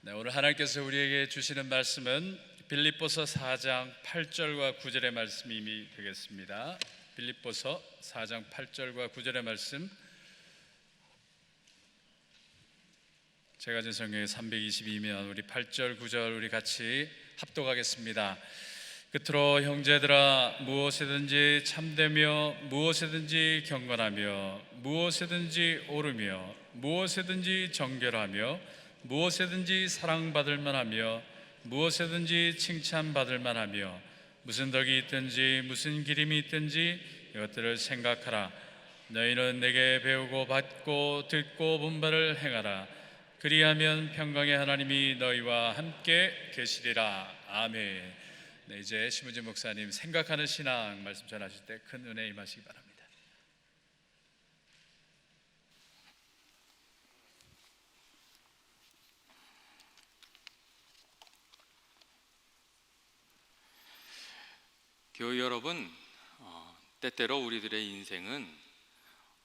네, 오늘 하나님께서 우리에게 주시는 말씀은 빌립보서 4장 8절과 9절의 말씀이 되겠습니다. 빌립보서 4장 8절과 9절의 말씀, 제가 진 성경에 322면 우리 8절 9절 우리 같이 합독하겠습니다. 끝으로 형제들아, 무엇이든지 참되며 무엇이든지 경건하며 무엇이든지 옳으며 무엇이든지 정결하며 무엇이든지 사랑받을 만하며 무엇이든지 칭찬받을 만하며 무슨 덕이 있든지 무슨 기림이 있든지 이것들을 생각하라. 너희는 내게 배우고 받고 듣고 본 바를 행하라. 그리하면 평강의 하나님이 너희와 함께 계시리라. 아멘. 네, 이제 심은진 목사님 생각하는 신앙 말씀 전하실 때 큰 은혜 임하시기 바랍니다. 교회 여러분, 때때로 우리들의 인생은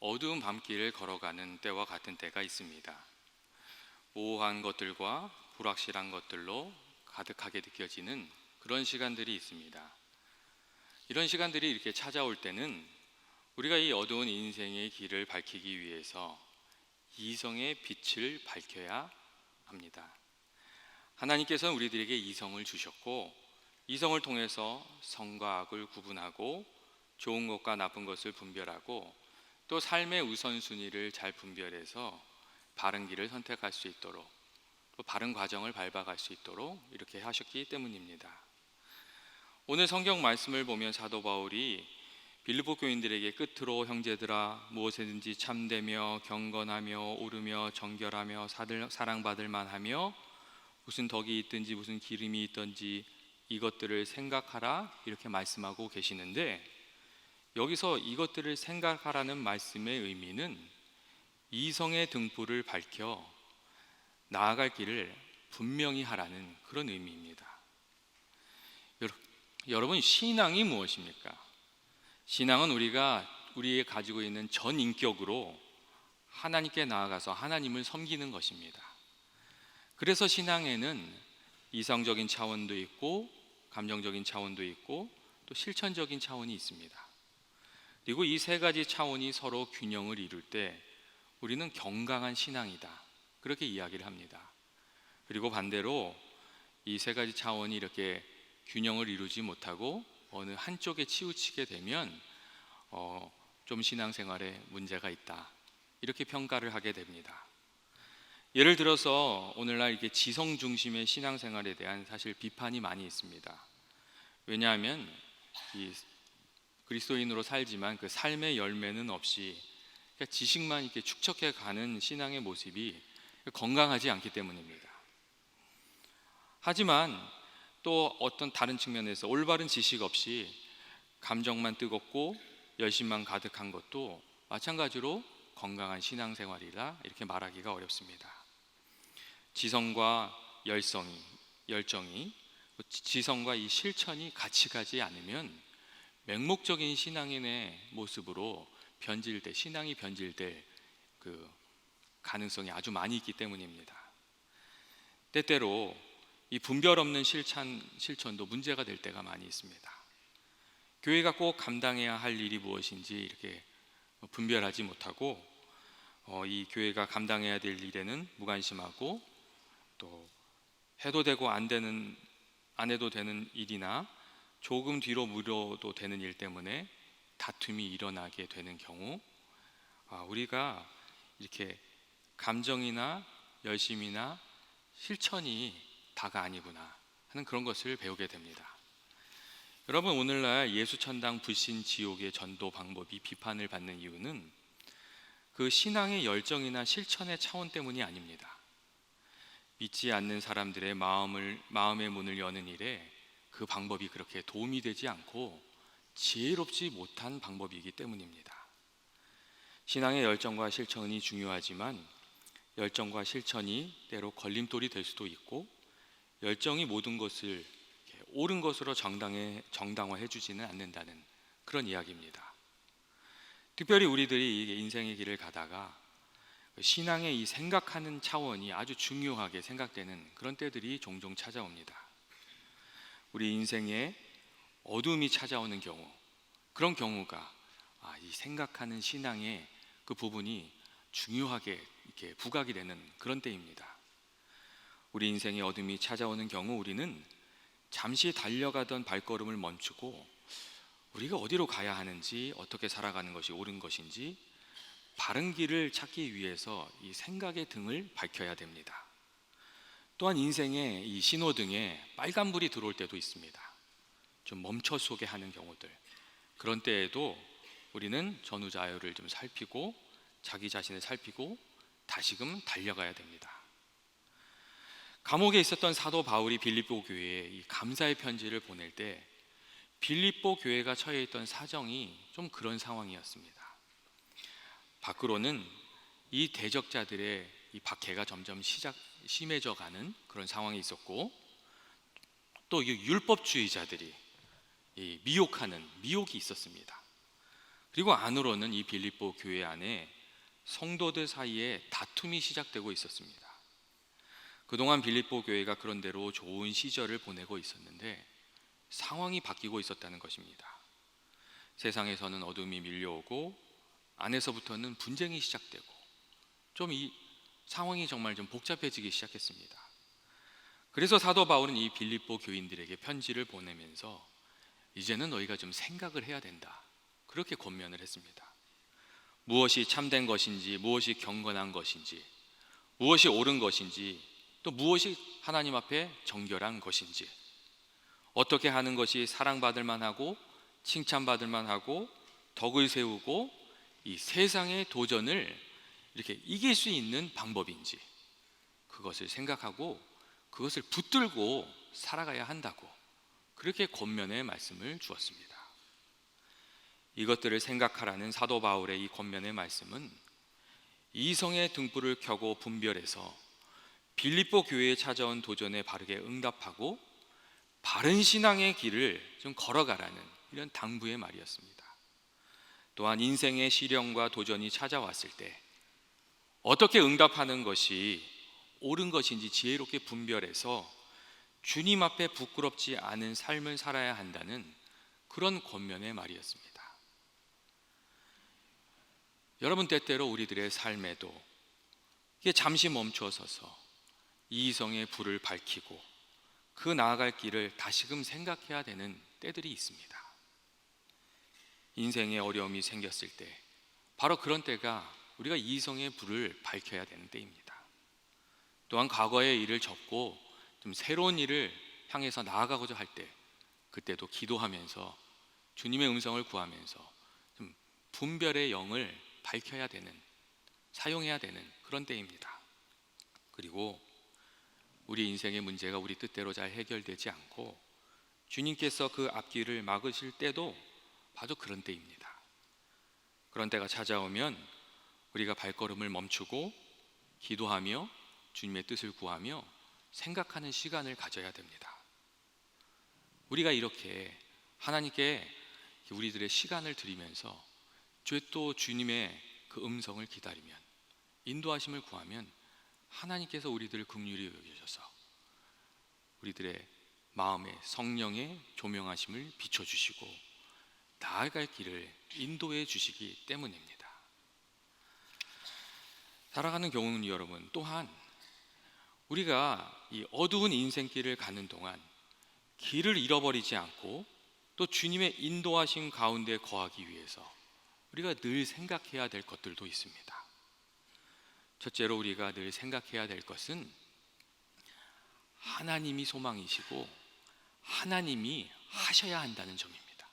어두운 밤길을 걸어가는 때와 같은 때가 있습니다. 모호한 것들과 불확실한 것들로 가득하게 느껴지는 그런 시간들이 있습니다. 이런 시간들이 이렇게 찾아올 때는 우리가 이 어두운 인생의 길을 밝히기 위해서 이성의 빛을 밝혀야 합니다. 하나님께서는 우리들에게 이성을 주셨고, 이성을 통해서 선과 악을 구분하고 좋은 것과 나쁜 것을 분별하고 또 삶의 우선순위를 잘 분별해서 바른 길을 선택할 수 있도록, 또 바른 과정을 밟아갈 수 있도록 이렇게 하셨기 때문입니다. 오늘 성경 말씀을 보면 사도 바울이 빌립보 교인들에게 끝으로 형제들아, 무엇이든지 참되며 경건하며 옳으며 정결하며 사랑받을 만하며 무슨 덕이 있든지 무슨 기름이 있든지 이것들을 생각하라, 이렇게 말씀하고 계시는데, 여기서 이것들을 생각하라는 말씀의 의미는 이성의 등불을 밝혀 나아갈 길을 분명히 하라는 그런 의미입니다. 여러분, 신앙이 무엇입니까? 신앙은 우리가 가지고 있는 전 인격으로 하나님께 나아가서 하나님을 섬기는 것입니다. 그래서 신앙에는 이성적인 차원도 있고 감정적인 차원도 있고 또 실천적인 차원이 있습니다. 그리고 이 세 가지 차원이 서로 균형을 이룰 때 우리는 건강한 신앙이다, 그렇게 이야기를 합니다. 그리고 반대로 이 세 가지 차원이 이렇게 균형을 이루지 못하고 어느 한쪽에 치우치게 되면 좀 신앙생활에 문제가 있다, 이렇게 평가를 하게 됩니다. 예를 들어서 오늘날 이렇게 지성 중심의 신앙생활에 대한 사실 비판이 많이 있습니다. 왜냐하면 이 그리스도인으로 살지만 그 삶의 열매는 없이 지식만 이렇게 축적해 가는 신앙의 모습이 건강하지 않기 때문입니다. 하지만 또 어떤 다른 측면에서 올바른 지식 없이 감정만 뜨겁고 열심만 가득한 것도 마찬가지로 건강한 신앙생활이라 이렇게 말하기가 어렵습니다. 지성과 열정이 지성과 이 실천이 같이 가지 않으면 맹목적인 신앙인의 모습으로 신앙이 변질될 그 가능성이 아주 많이 있기 때문입니다. 때때로 이 분별 없는 실천도 문제가 될 때가 많이 있습니다. 교회가 꼭 감당해야 할 일이 무엇인지 이렇게 분별하지 못하고 이 교회가 감당해야 될 일에는 무관심하고 또 해도 되고 안 해도 되는 일이나 조금 뒤로 미뤄도 되는 일 때문에 다툼이 일어나게 되는 경우, 우리가 이렇게 감정이나 열심이나 실천이 다가 아니구나 하는 그런 것을 배우게 됩니다. 여러분, 오늘날 예수천당 불신 지옥의 전도 방법이 비판을 받는 이유는 그 신앙의 열정이나 실천의 차원 때문이 아닙니다. 믿지 않는 사람들의 마음의 문을 여는 일에 그 방법이 그렇게 도움이 되지 않고 지혜롭지 못한 방법이기 때문입니다. 신앙의 열정과 실천이 중요하지만 열정과 실천이 때로 걸림돌이 될 수도 있고, 열정이 모든 것을 옳은 것으로 정당화해 주지는 않는다는 그런 이야기입니다. 특별히 우리들이 인생의 길을 가다가 신앙의 이 생각하는 차원이 아주 중요하게 생각되는 그런 때들이 종종 찾아옵니다. 우리 인생에 어둠이 찾아오는 경우, 그런 경우가 이 생각하는 신앙의 그 부분이 중요하게 이렇게 부각이 되는 그런 때입니다. 우리 인생에 어둠이 찾아오는 경우 우리는 잠시 달려가던 발걸음을 멈추고 우리가 어디로 가야 하는지, 어떻게 살아가는 것이 옳은 것인지 바른 길을 찾기 위해서 이 생각의 등을 밝혀야 됩니다. 또한 인생의 이 신호등에 빨간불이 들어올 때도 있습니다. 좀 멈춰서게 하는 경우들, 그런 때에도 우리는 전후좌우를 좀 살피고 자기 자신을 살피고 다시금 달려가야 됩니다. 감옥에 있었던 사도 바울이 빌립보 교회에 이 감사의 편지를 보낼 때 빌립보 교회가 처해 있던 사정이 좀 그런 상황이었습니다. 밖으로는 이 대적자들의 이 박해가 점점 심해져 가는 그런 상황이 있었고, 또 이 율법주의자들이 이 미혹하는 미혹이 있었습니다. 그리고 안으로는 이 빌립보 교회 안에 성도들 사이에 다툼이 시작되고 있었습니다. 그동안 빌립보 교회가 그런대로 좋은 시절을 보내고 있었는데 상황이 바뀌고 있었다는 것입니다. 세상에서는 어둠이 밀려오고 안에서부터는 분쟁이 시작되고 좀 이 상황이 정말 좀 복잡해지기 시작했습니다. 그래서 사도 바울은 이 빌립보 교인들에게 편지를 보내면서 이제는 너희가 좀 생각을 해야 된다, 그렇게 권면을 했습니다. 무엇이 참된 것인지, 무엇이 경건한 것인지, 무엇이 옳은 것인지, 또 무엇이 하나님 앞에 정결한 것인지, 어떻게 하는 것이 사랑받을 만하고 칭찬받을 만하고 덕을 세우고 이 세상의 도전을 이렇게 이길 수 있는 방법인지, 그것을 생각하고 그것을 붙들고 살아가야 한다고 그렇게 권면의 말씀을 주었습니다. 이것들을 생각하라는 사도 바울의 이 권면의 말씀은 이성의 등불을 켜고 분별해서 빌립보 교회에 찾아온 도전에 바르게 응답하고 바른 신앙의 길을 좀 걸어가라는 이런 당부의 말이었습니다. 또한 인생의 시련과 도전이 찾아왔을 때 어떻게 응답하는 것이 옳은 것인지 지혜롭게 분별해서 주님 앞에 부끄럽지 않은 삶을 살아야 한다는 그런 권면의 말이었습니다. 여러분, 때때로 우리들의 삶에도 이게 잠시 멈춰서서 이성의 불을 밝히고 그 나아갈 길을 다시금 생각해야 되는 때들이 있습니다. 인생에 어려움이 생겼을 때 바로 그런 때가 우리가 이성의 불을 밝혀야 되는 때입니다. 또한 과거의 일을 접고 좀 새로운 일을 향해서 나아가고자 할 때, 그때도 기도하면서 주님의 음성을 구하면서 좀 분별의 영을 밝혀야 되는, 사용해야 되는 그런 때입니다. 그리고 우리 인생의 문제가 우리 뜻대로 잘 해결되지 않고 주님께서 그 앞길을 막으실 때도 바로 그런 때입니다. 그런 때가 찾아오면 우리가 발걸음을 멈추고 기도하며 주님의 뜻을 구하며 생각하는 시간을 가져야 됩니다. 우리가 이렇게 하나님께 우리들의 시간을 드리면서 또 주님의 그 음성을 기다리면, 인도하심을 구하면 하나님께서 우리들을 긍휼히 여기셔서 우리들의 마음에 성령의 조명하심을 비춰주시고 나아갈 길을 인도해 주시기 때문입니다. 살아가는 경우는 여러분, 또한 우리가 이 어두운 인생길을 가는 동안 길을 잃어버리지 않고 또 주님의 인도하심 가운데 거하기 위해서 우리가 늘 생각해야 될 것들도 있습니다. 첫째로 우리가 늘 생각해야 될 것은 하나님이 소망이시고 하나님이 하셔야 한다는 점입니다.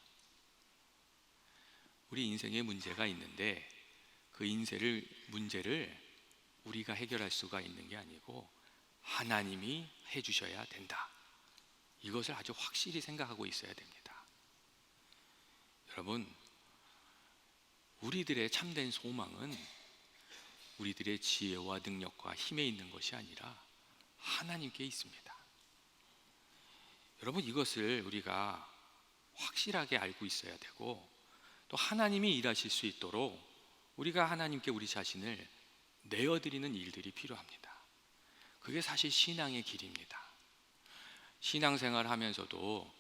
우리 인생에 문제가 있는데 그 문제를 우리가 해결할 수가 있는 게 아니고 하나님이 해주셔야 된다. 이것을 아주 확실히 생각하고 있어야 됩니다. 여러분, 우리들의 참된 소망은 우리들의 지혜와 능력과 힘에 있는 것이 아니라 하나님께 있습니다. 여러분, 이것을 우리가 확실하게 알고 있어야 되고 또 하나님이 일하실 수 있도록 우리가 하나님께 우리 자신을 내어드리는 일들이 필요합니다. 그게 사실 신앙의 길입니다. 신앙생활 하면서도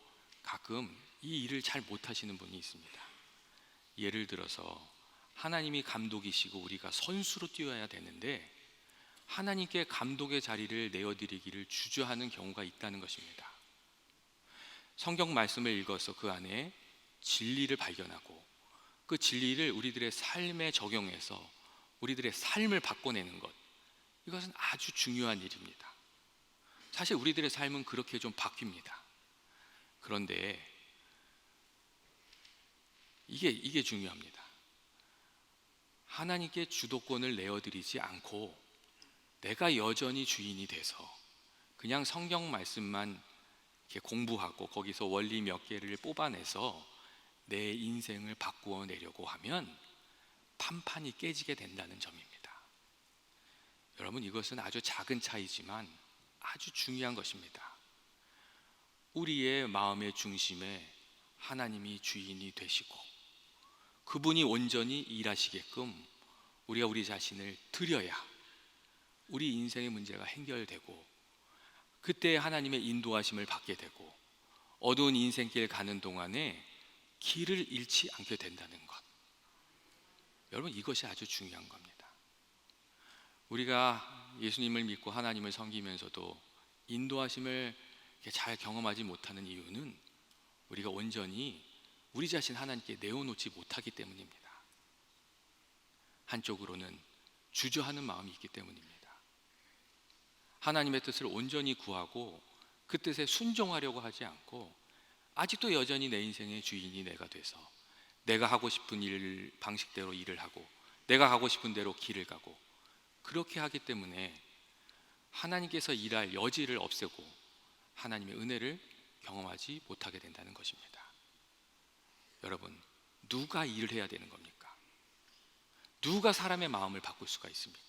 가끔 이 일을 잘 못하시는 분이 있습니다. 예를 들어서 하나님이 감독이시고 우리가 선수로 뛰어야 되는데 하나님께 감독의 자리를 내어드리기를 주저하는 경우가 있다는 것입니다. 성경 말씀을 읽어서 그 안에 진리를 발견하고 그 진리를 우리들의 삶에 적용해서 우리들의 삶을 바꿔내는 것, 이것은 아주 중요한 일입니다. 사실 우리들의 삶은 그렇게 좀 바뀝니다. 그런데 이게 중요합니다. 하나님께 주도권을 내어드리지 않고 내가 여전히 주인이 돼서 그냥 성경 말씀만 이렇게 공부하고 거기서 원리 몇 개를 뽑아내서 내 인생을 바꾸어 내려고 하면 판판이 깨지게 된다는 점입니다. 여러분, 이것은 아주 작은 차이지만 아주 중요한 것입니다. 우리의 마음의 중심에 하나님이 주인이 되시고 그분이 온전히 일하시게끔 우리가 우리 자신을 드려야 우리 인생의 문제가 해결되고 그때 하나님의 인도하심을 받게 되고 어두운 인생길 가는 동안에 길을 잃지 않게 된다는 것. 여러분, 이것이 아주 중요한 겁니다. 우리가 예수님을 믿고 하나님을 섬기면서도 인도하심을 잘 경험하지 못하는 이유는 우리가 온전히 우리 자신 하나님께 내어놓지 못하기 때문입니다. 한쪽으로는 주저하는 마음이 있기 때문입니다. 하나님의 뜻을 온전히 구하고 그 뜻에 순종하려고 하지 않고 아직도 여전히 내 인생의 주인이 내가 돼서 내가 하고 싶은 일 방식대로 일을 하고 내가 가고 싶은 대로 길을 가고 그렇게 하기 때문에 하나님께서 일할 여지를 없애고 하나님의 은혜를 경험하지 못하게 된다는 것입니다. 여러분, 누가 일을 해야 되는 겁니까? 누가 사람의 마음을 바꿀 수가 있습니까?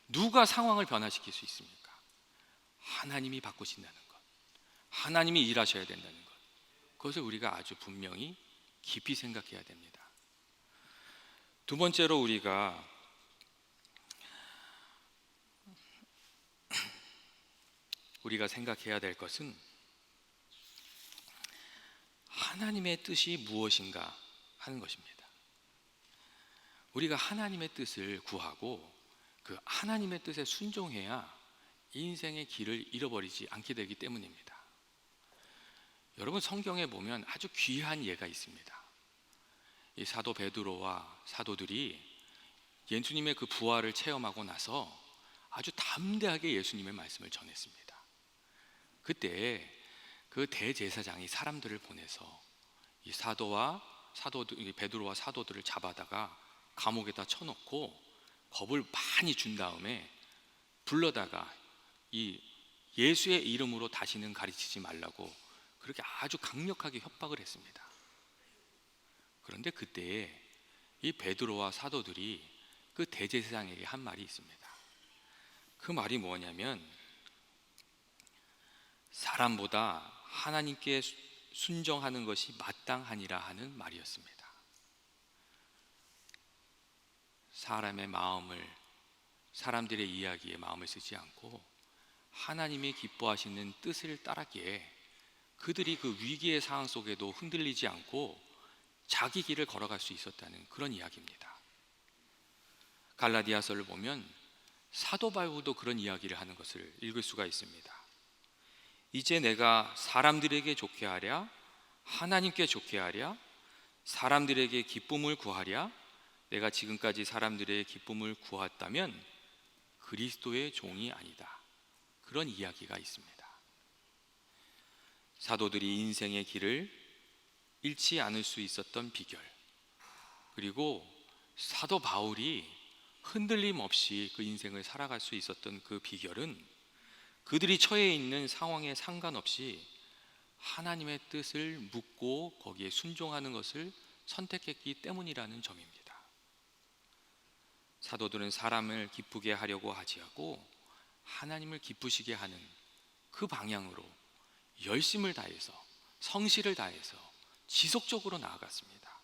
누가 상황을 변화시킬 수 있습니까? 하나님이 바꾸신다는 것, 하나님이 일하셔야 된다는 것, 그것을 우리가 아주 분명히 깊이 생각해야 됩니다. 두 번째로 우리가 생각해야 될 것은 하나님의 뜻이 무엇인가 하는 것입니다. 우리가 하나님의 뜻을 구하고 그 하나님의 뜻에 순종해야 인생의 길을 잃어버리지 않게 되기 때문입니다. 여러분, 성경에 보면 아주 귀한 예가 있습니다. 이 사도 베드로와 사도들이 예수님의 그 부활을 체험하고 나서 아주 담대하게 예수님의 말씀을 전했습니다. 그때 그 대제사장이 사람들을 보내서 이 베드로와 사도들을 잡아다가 감옥에다 쳐놓고 겁을 많이 준 다음에 불러다가 이 예수의 이름으로 다시는 가르치지 말라고 그렇게 아주 강력하게 협박을 했습니다. 그런데 그때 이 베드로와 사도들이 그 대제사장에게 한 말이 있습니다. 그 말이 뭐냐면 사람보다 하나님께 순종하는 것이 마땅하니라 하는 말이었습니다. 사람들의 이야기에 마음을 쓰지 않고 하나님이 기뻐하시는 뜻을 따랐기에 그들이 그 위기의 상황 속에도 흔들리지 않고 자기 길을 걸어갈 수 있었다는 그런 이야기입니다. 갈라디아서를 보면 사도 바울도 그런 이야기를 하는 것을 읽을 수가 있습니다. 이제 내가 사람들에게 좋게 하랴, 하나님께 좋게 하랴, 사람들에게 기쁨을 구하랴, 내가 지금까지 사람들의 기쁨을 구했다면 그리스도의 종이 아니다. 그런 이야기가 있습니다. 사도들이 인생의 길을 잃지 않을 수 있었던 비결, 그리고 사도 바울이 흔들림 없이 그 인생을 살아갈 수 있었던 그 비결은 그들이 처해 있는 상황에 상관없이 하나님의 뜻을 묻고 거기에 순종하는 것을 선택했기 때문이라는 점입니다. 사도들은 사람을 기쁘게 하려고 하지 않고 하나님을 기쁘시게 하는 그 방향으로 열심을 다해서 성실을 다해서 지속적으로 나아갔습니다.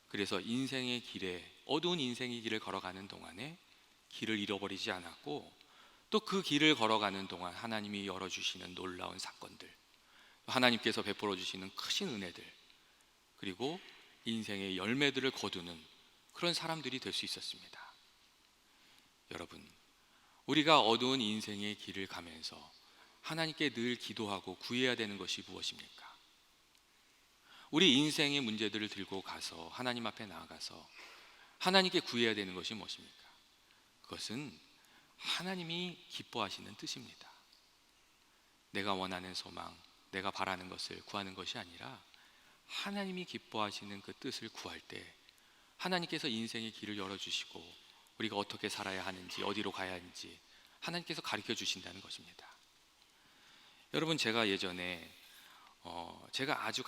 그래서 인생의 길에 어두운 인생의 길을 걸어가는 동안에 길을 잃어버리지 않았고, 또 그 길을 걸어가는 동안 하나님이 열어주시는 놀라운 사건들, 하나님께서 베풀어 주시는 크신 은혜들, 그리고 인생의 열매들을 거두는 그런 사람들이 될 수 있었습니다. 여러분, 우리가 어두운 인생의 길을 가면서 하나님께 늘 기도하고 구해야 되는 것이 무엇입니까? 우리 인생의 문제들을 들고 가서 하나님 앞에 나아가서 하나님께 구해야 되는 것이 무엇입니까? 그것은 하나님이 기뻐하시는 뜻입니다. 내가 원하는 소망, 내가 바라는 것을 구하는 것이 아니라 하나님이 기뻐하시는 그 뜻을 구할 때 하나님께서 인생의 길을 열어주시고 우리가 어떻게 살아야 하는지, 어디로 가야 하는지 하나님께서 가르쳐 주신다는 것입니다. 여러분, 제가 예전에 제가 아주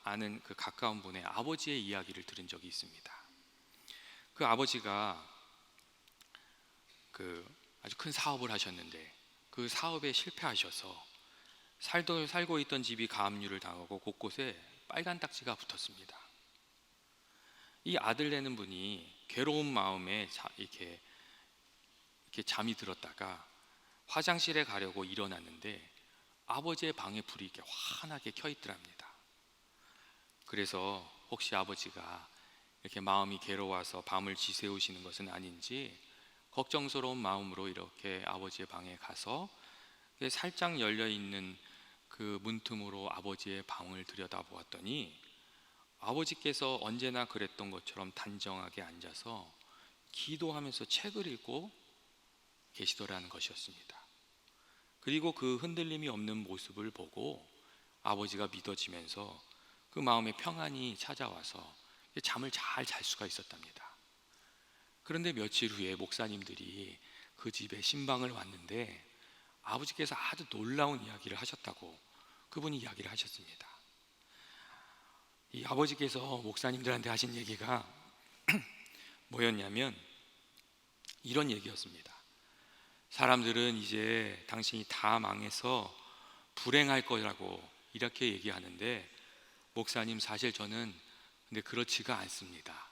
아는 그 가까운 분의 아버지의 이야기를 들은 적이 있습니다. 그 아버지가 아주 큰 사업을 하셨는데 그 사업에 실패하셔서 살고 있던 집이 가압류를 당하고 곳곳에 빨간 딱지가 붙었습니다. 이 아들 내는 분이 괴로운 마음에 이렇게 잠이 들었다가 화장실에 가려고 일어났는데 아버지의 방에 불이 이렇게 환하게 켜 있더랍니다. 그래서 혹시 아버지가 이렇게 마음이 괴로워서 밤을 지새우시는 것은 아닌지 걱정스러운 마음으로 이렇게 아버지의 방에 가서 살짝 열려 있는 그 문틈으로 아버지의 방을 들여다보았더니 아버지께서 언제나 그랬던 것처럼 단정하게 앉아서 기도하면서 책을 읽고 계시더라는 것이었습니다. 그리고 그 흔들림이 없는 모습을 보고 아버지가 믿어지면서 그 마음에 평안이 찾아와서 잠을 잘 잘 수가 있었답니다. 그런데 며칠 후에 목사님들이 그 집에 신방을 왔는데 아버지께서 아주 놀라운 이야기를 하셨다고 그분이 이야기를 하셨습니다. 이 아버지께서 목사님들한테 하신 얘기가 뭐였냐면 이런 얘기였습니다. 사람들은 이제 당신이 다 망해서 불행할 거라고 이렇게 얘기하는데 목사님, 사실 저는 근데 그렇지가 않습니다.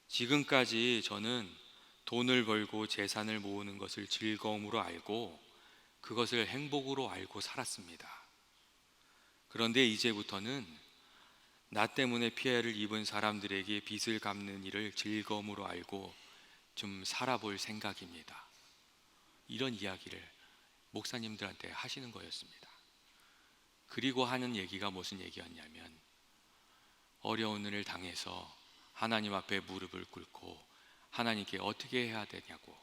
지금까지 저는 돈을 벌고 재산을 모으는 것을 즐거움으로 알고 그것을 행복으로 알고 살았습니다. 그런데 이제부터는 나 때문에 피해를 입은 사람들에게 빚을 갚는 일을 즐거움으로 알고 좀 살아볼 생각입니다. 이런 이야기를 목사님들한테 하시는 거였습니다. 그리고 하는 얘기가 무슨 얘기였냐면 어려운 일을 당해서 하나님 앞에 무릎을 꿇고 하나님께 어떻게 해야 되냐고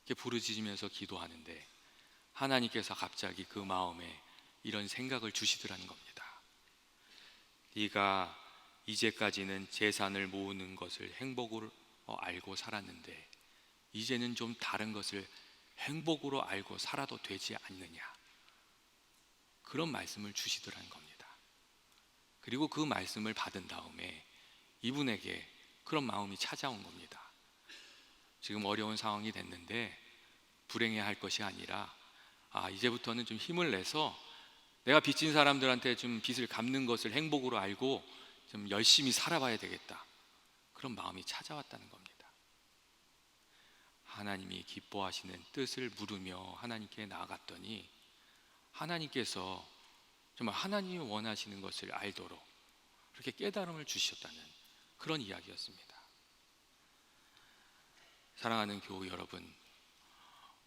이렇게 부르짖으면서 기도하는데 하나님께서 갑자기 그 마음에 이런 생각을 주시더라는 겁니다. 네가 이제까지는 재산을 모으는 것을 행복으로 알고 살았는데 이제는 좀 다른 것을 행복으로 알고 살아도 되지 않느냐, 그런 말씀을 주시더라는 겁니다. 그리고 그 말씀을 받은 다음에 이분에게 그런 마음이 찾아온 겁니다. 지금 어려운 상황이 됐는데 불행해할 것이 아니라 이제부터는 좀 힘을 내서 내가 빚진 사람들한테 좀 빚을 갚는 것을 행복으로 알고 좀 열심히 살아봐야 되겠다, 그런 마음이 찾아왔다는 겁니다. 하나님이 기뻐하시는 뜻을 물으며 하나님께 나아갔더니 하나님께서 정말 하나님이 원하시는 것을 알도록 그렇게 깨달음을 주셨다는 그런 이야기였습니다. 사랑하는 교우 여러분,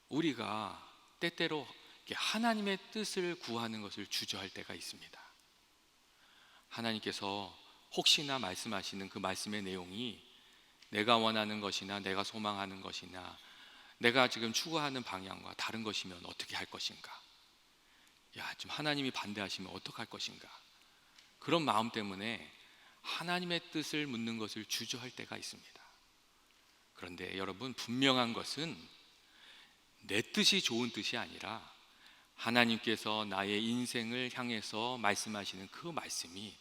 우리가 때때로 하나님의 뜻을 구하는 것을 주저할 때가 있습니다. 하나님께서 혹시나 말씀하시는 그 말씀의 내용이 내가 원하는 것이나 내가 소망하는 것이나 내가 지금 추구하는 방향과 다른 것이면 어떻게 할 것인가, 좀 하나님이 반대하시면 어떡할 것인가, 그런 마음 때문에 하나님의 뜻을 묻는 것을 주저할 때가 있습니다. 그런데 여러분, 분명한 것은 내 뜻이 좋은 뜻이 아니라 하나님께서 나의 인생을 향해서 말씀하시는 그 말씀이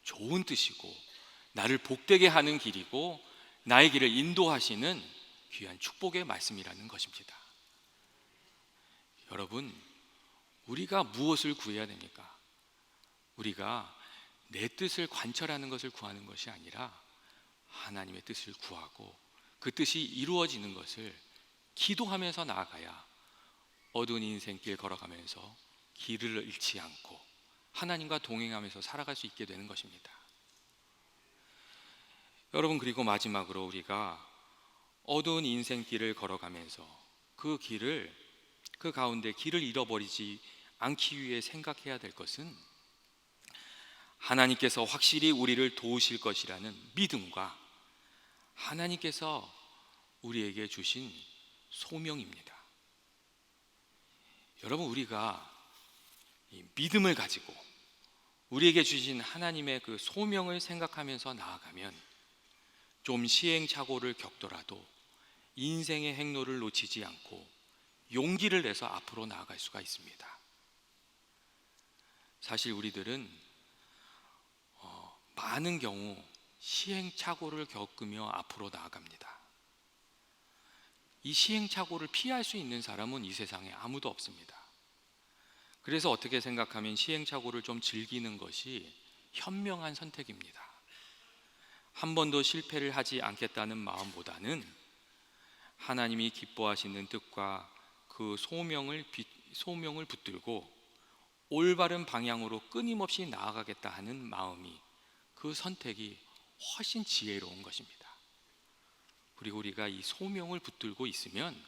좋은 뜻이고 나를 복되게 하는 길이고 나의 길을 인도하시는 귀한 축복의 말씀이라는 것입니다. 여러분, 우리가 무엇을 구해야 됩니까? 우리가 내 뜻을 관철하는 것을 구하는 것이 아니라 하나님의 뜻을 구하고 그 뜻이 이루어지는 것을 기도하면서 나아가야 어두운 인생길 걸어가면서 길을 잃지 않고 하나님과 동행하면서 살아갈 수 있게 되는 것입니다. 여러분, 그리고 마지막으로 우리가 어두운 인생길을 걸어가면서 그 가운데 길을 잃어버리지 않기 위해 생각해야 될 것은 하나님께서 확실히 우리를 도우실 것이라는 믿음과 하나님께서 우리에게 주신 소명입니다. 여러분, 우리가 이 믿음을 가지고 우리에게 주신 하나님의 그 소명을 생각하면서 나아가면 좀 시행착오를 겪더라도 인생의 행로를 놓치지 않고 용기를 내서 앞으로 나아갈 수가 있습니다. 사실 우리들은 많은 경우 시행착오를 겪으며 앞으로 나아갑니다. 이 시행착오를 피할 수 있는 사람은 이 세상에 아무도 없습니다. 그래서 어떻게 생각하면 시행착오를 좀 즐기는 것이 현명한 선택입니다. 한 번도 실패를 하지 않겠다는 마음보다는 하나님이 기뻐하시는 뜻과 그 소명을 붙들고 올바른 방향으로 끊임없이 나아가겠다 하는 마음이, 그 선택이 훨씬 지혜로운 것입니다. 그리고 우리가 이 소명을 붙들고 있으면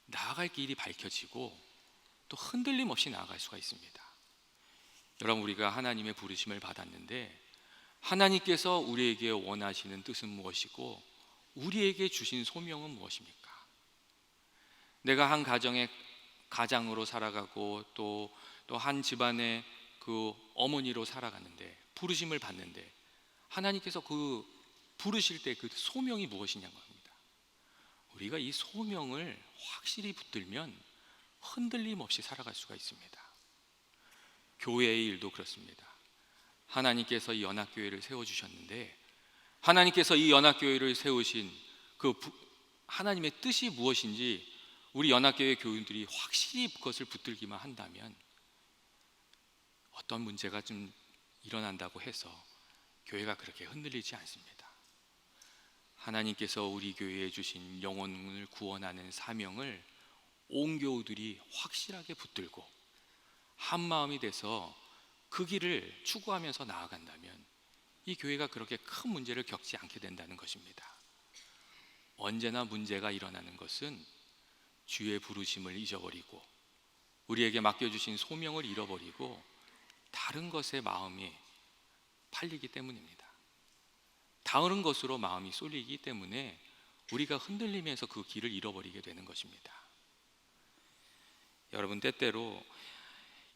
나아갈 길이 밝혀지고 또 흔들림 없이 나아갈 수가 있습니다. 여러분, 우리가 하나님의 부르심을 받았는데 하나님께서 우리에게 원하시는 뜻은 무엇이고 우리에게 주신 소명은 무엇입니까? 내가 한 가정의 가장으로 살아가고 또 한 집안의 그 어머니로 살아가는데 부르심을 받는데 하나님께서 그 부르실 때 그 소명이 무엇이냐고 합니다. 우리가 이 소명을 확실히 붙들면 흔들림 없이 살아갈 수가 있습니다. 교회의 일도 그렇습니다. 하나님께서 이 연합교회를 세워주셨는데 하나님께서 이 연합교회를 세우신 그 하나님의 뜻이 무엇인지 우리 연합교회 교인들이 확실히 그것을 붙들기만 한다면 어떤 문제가 좀 일어난다고 해서 교회가 그렇게 흔들리지 않습니다. 하나님께서 우리 교회에 주신 영혼을 구원하는 사명을 온 교우들이 확실하게 붙들고 한 마음이 돼서 그 길을 추구하면서 나아간다면 이 교회가 그렇게 큰 문제를 겪지 않게 된다는 것입니다. 언제나 문제가 일어나는 것은 주의 부르심을 잊어버리고 우리에게 맡겨주신 소명을 잃어버리고 다른 것에 마음이 팔리기 때문입니다. 다른 것으로 마음이 쏠리기 때문에 우리가 흔들리면서 그 길을 잃어버리게 되는 것입니다. 여러분, 때때로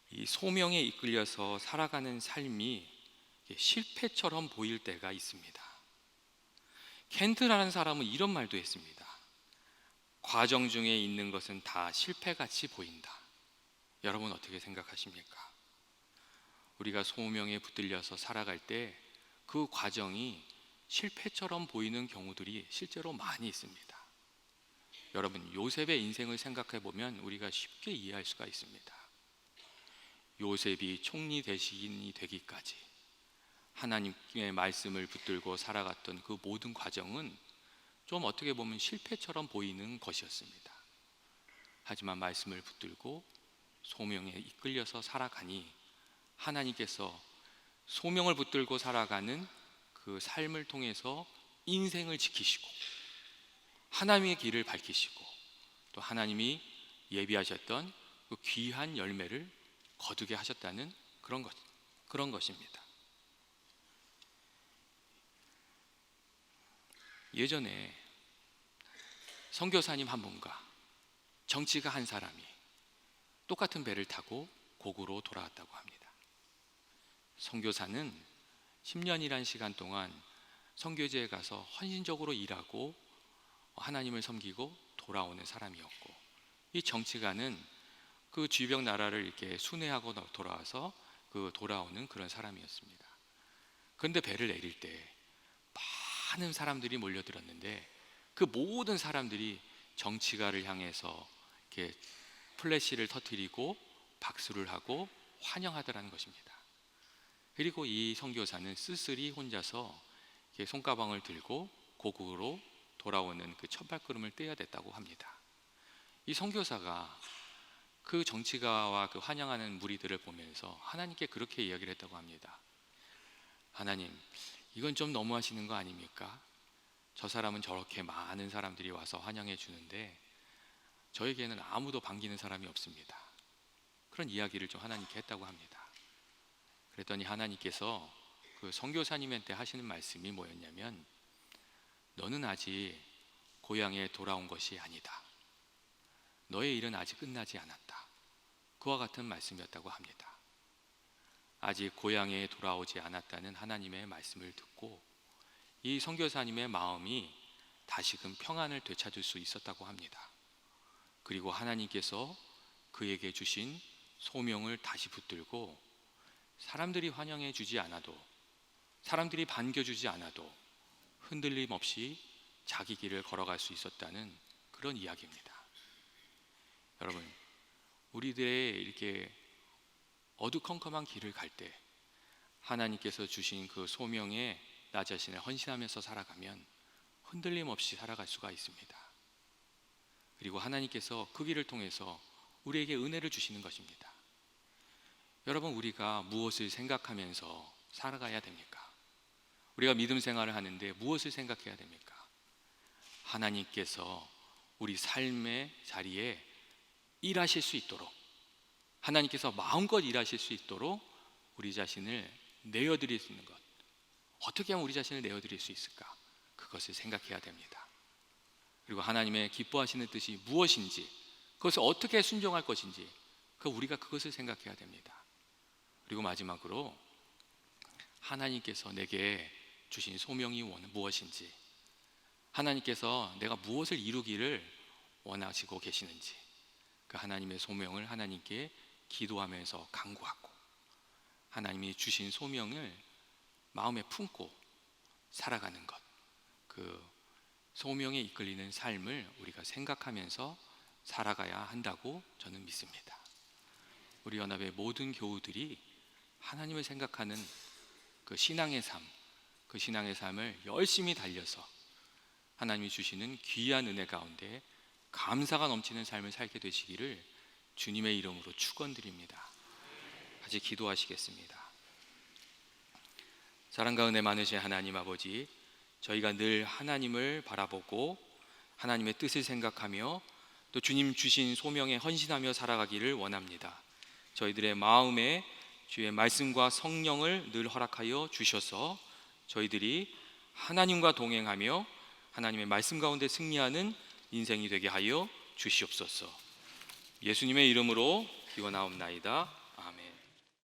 이 소명에 이끌려서 살아가는 삶이 실패처럼 보일 때가 있습니다. 켄트라는 사람은 이런 말도 했습니다. 과정 중에 있는 것은 다 실패같이 보인다. 여러분, 어떻게 생각하십니까? 우리가 소명에 붙들려서 살아갈 때 그 과정이 실패처럼 보이는 경우들이 실제로 많이 있습니다. 여러분, 요셉의 인생을 생각해 보면 우리가 쉽게 이해할 수가 있습니다. 요셉이 총리 대신이 되기까지 하나님의 말씀을 붙들고 살아갔던 그 모든 과정은 좀 어떻게 보면 실패처럼 보이는 것이었습니다. 하지만 말씀을 붙들고 소명에 이끌려서 살아가니 하나님께서 소명을 붙들고 살아가는 그 삶을 통해서 인생을 지키시고 하나님의 길을 밝히시고 또 하나님이 예비하셨던 그 귀한 열매를 거두게 하셨다는 그런 것입니다. 예전에 선교사님 한 분과 정치가 한 사람이 똑같은 배를 타고 고국으로 돌아왔다고 합니다. 선교사는 10년이란 시간 동안 선교지에 가서 헌신적으로 일하고 하나님을 섬기고 돌아오는 사람이었고, 이 정치가는 그 주변 나라를 이렇게 순회하고 돌아와서 그 돌아오는 그런 사람이었습니다. 그런데 배를 내릴 때 많은 사람들이 몰려들었는데 그 모든 사람들이 정치가를 향해서 이렇게 플래시를 터뜨리고 박수를 하고 환영하더라는 것입니다. 그리고 이 선교사는 쓸쓸히 혼자서 이렇게 손가방을 들고 고국으로 돌아오는 그 첫 발걸음을 떼야 됐다고 합니다. 이 선교사가 그 정치가와 그 환영하는 무리들을 보면서 하나님께 그렇게 이야기를 했다고 합니다. 하나님, 이건 좀 너무하시는 거 아닙니까? 저 사람은 저렇게 많은 사람들이 와서 환영해 주는데 저에게는 아무도 반기는 사람이 없습니다. 그런 이야기를 좀 하나님께 했다고 합니다. 그랬더니 하나님께서 그 선교사님한테 하시는 말씀이 뭐였냐면, 너는 아직 고향에 돌아온 것이 아니다. 너의 일은 아직 끝나지 않았다. 그와 같은 말씀이었다고 합니다. 아직 고향에 돌아오지 않았다는 하나님의 말씀을 듣고 이 선교사님의 마음이 다시금 평안을 되찾을 수 있었다고 합니다. 그리고 하나님께서 그에게 주신 소명을 다시 붙들고 사람들이 환영해 주지 않아도, 사람들이 반겨주지 않아도 흔들림 없이 자기 길을 걸어갈 수 있었다는 그런 이야기입니다. 여러분, 우리들의 이렇게 어두컴컴한 길을 갈 때 하나님께서 주신 그 소명에 나 자신을 헌신하면서 살아가면 흔들림 없이 살아갈 수가 있습니다. 그리고 하나님께서 그 길을 통해서 우리에게 은혜를 주시는 것입니다. 여러분, 우리가 무엇을 생각하면서 살아가야 됩니까? 우리가 믿음 생활을 하는데 무엇을 생각해야 됩니까? 하나님께서 우리 삶의 자리에 일하실 수 있도록, 하나님께서 마음껏 일하실 수 있도록 우리 자신을 내어드릴 수 있는 것, 어떻게 하면 우리 자신을 내어드릴 수 있을까? 그것을 생각해야 됩니다. 그리고 하나님의 기뻐하시는 뜻이 무엇인지, 그것을 어떻게 순종할 것인지, 우리가 그것을 생각해야 됩니다. 그리고 마지막으로 하나님께서 내게 주신 소명이 무엇인지, 하나님께서 내가 무엇을 이루기를 원하시고 계시는지, 그 하나님의 소명을 하나님께 기도하면서 간구하고 하나님이 주신 소명을 마음에 품고 살아가는 것, 그 소명에 이끌리는 삶을 우리가 생각하면서 살아가야 한다고 저는 믿습니다. 우리 연합의 모든 교우들이 하나님을 생각하는 그 신앙의 삶, 그 신앙의 삶을 열심히 달려서 하나님이 주시는 귀한 은혜 가운데 감사가 넘치는 삶을 살게 되시기를 주님의 이름으로 축원드립니다. 같이 기도하시겠습니다. 사랑과 은혜 많으신 하나님 아버지, 저희가 늘 하나님을 바라보고 하나님의 뜻을 생각하며 또 주님 주신 소명에 헌신하며 살아가기를 원합니다. 저희들의 마음에 주의 말씀과 성령을 늘 허락하여 주셔서 저희들이 하나님과 동행하며 하나님의 말씀 가운데 승리하는 인생이 되게 하여 주시옵소서. 예수님의 이름으로 기원하옵나이다.